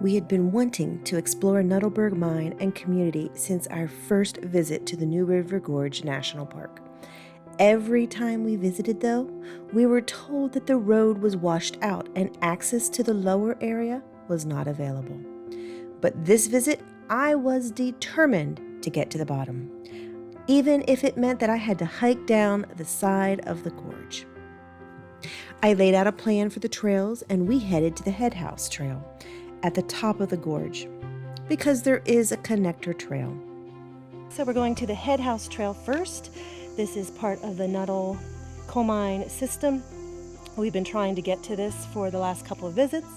We had been wanting to explore Nuttalburg Mine and community since our first visit to the new River Gorge National Park. Every time we visited, though, we were told that the road was washed out and access to the lower area was not available. But this visit, I was determined to get to the bottom, even if it meant that I had to hike down the side of the gorge. I laid out a plan for the trails and we headed to the Head House Trail at the top of the gorge because there is a connector trail. So we're going to the Head House Trail first. This is part of the Nuttalburg coal mine system. We've been trying to get to this for the last couple of visits,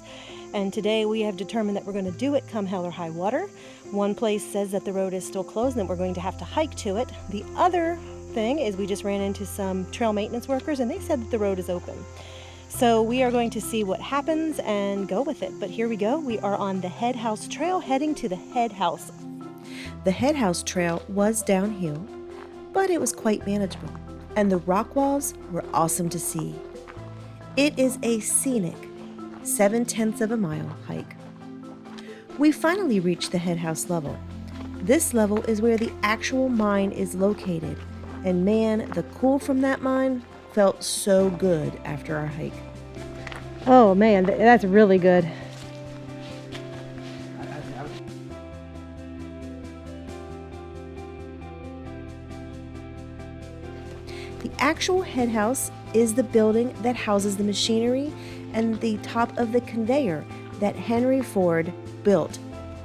and today we have determined that we're going to do it come hell or high water. One place says that the road is still closed and that we're going to have to hike to it. The other thing is we just ran into some trail maintenance workers and they said that the road is open. So we are going to see what happens and go with it. But here we go. We are on the Head House Trail heading to the Head House. The Head House Trail was downhill, but it was quite manageable, and the rock walls were awesome to see. It is a scenic 7/10 of a mile hike. We finally reached the Head House level. This level is where the actual mine is located, and man, the cool from that mine felt so good after our hike. Oh man, that's really good. The actual head house is the building that houses the machinery and the top of the conveyor that Henry Ford built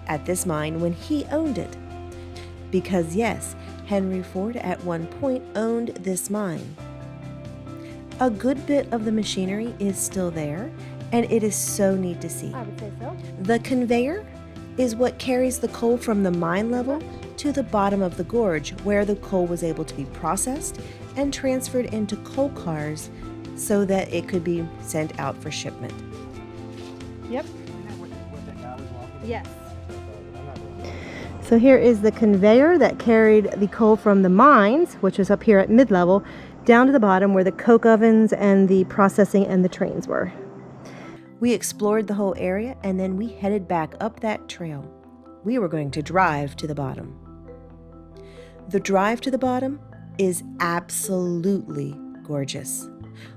at this mine when he owned it. Because yes, Henry Ford at one point owned this mine. A good bit of the machinery is still there, and it is so neat to see. I would say so. The conveyor is what carries the coal from the mine level to the bottom of the gorge, where the coal was able to be processed and transferred into coal cars so that it could be sent out for shipment. Yep. Yes. So here is the conveyor that carried the coal from the mines, which was up here at mid-level, down to the bottom where the coke ovens and the processing and the trains were. We explored the whole area and then we headed back up that trail. We were going to drive to the bottom. The drive to the bottom is absolutely gorgeous.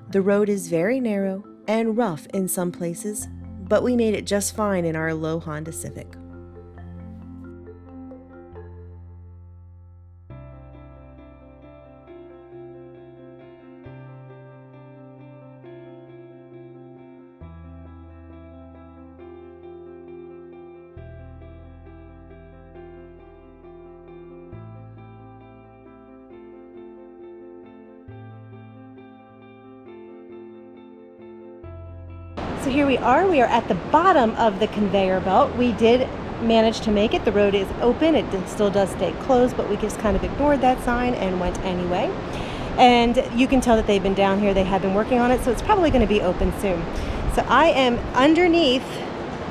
The road is very narrow and rough in some places, but we made it just fine in our low Honda Civic. So here we are at the bottom of the conveyor belt. We did manage to make it. The road is open. It still does stay closed, but we just kind of ignored that sign and went anyway. And you can tell that they've been down here. They have been working on it, so it's probably going to be open soon. So I am underneath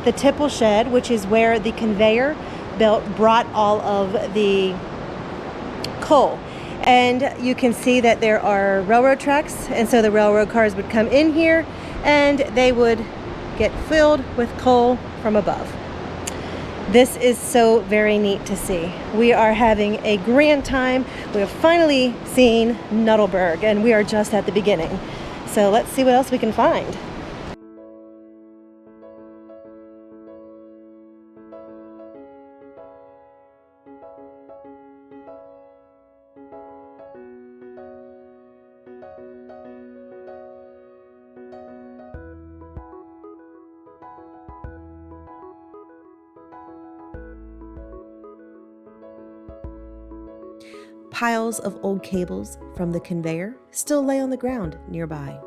the tipple shed, which is where the conveyor belt brought all of the coal. And you can see that there are railroad tracks, and so the railroad cars would come in here and they would get filled with coal from above. This is so very neat to see. We are having a grand time. We have finally seen Nuttalburg, and we are just at the beginning. So let's see what else we can find. Piles of old cables from the conveyor still lay on the ground nearby.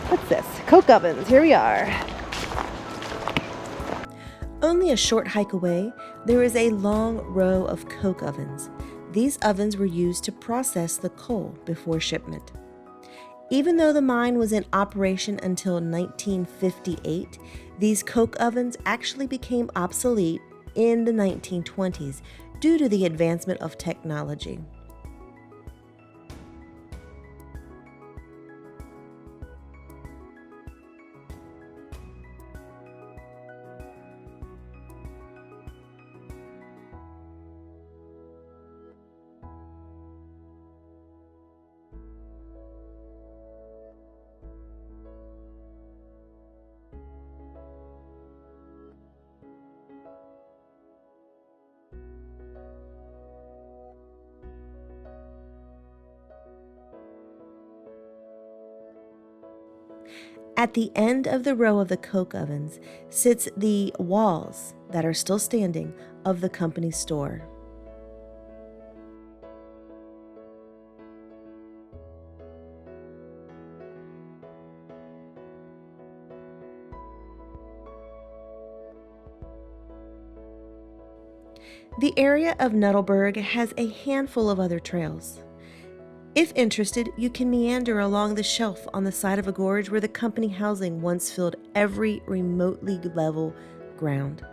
What's this? Coke ovens. Here we are. Only a short hike away, there is a long row of coke ovens. These ovens were used to process the coal before shipment. Even though the mine was in operation until 1958, these coke ovens actually became obsolete in the 1920s due to the advancement of technology. At the end of the row of the coke ovens sits the walls that are still standing of the company's store. The area of Nuttalburg has a handful of other trails. If interested, you can meander along the shelf on the side of a gorge where the company housing once filled every remotely level ground.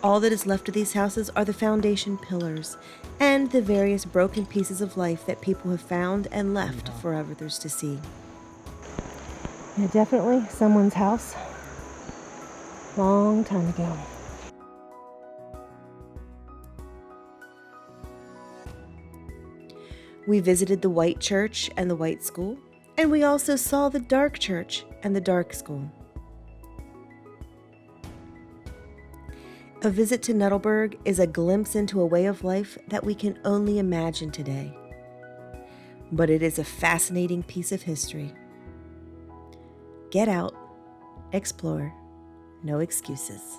All that is left of these houses are the foundation pillars and the various broken pieces of life that people have found and left for others to see. Yeah, definitely someone's house. Long time ago. We visited the white church and the white school, and we also saw the dark church and the dark school. A visit to Nuttalburg is a glimpse into a way of life that we can only imagine today. But it is a fascinating piece of history. Get out, explore, no excuses.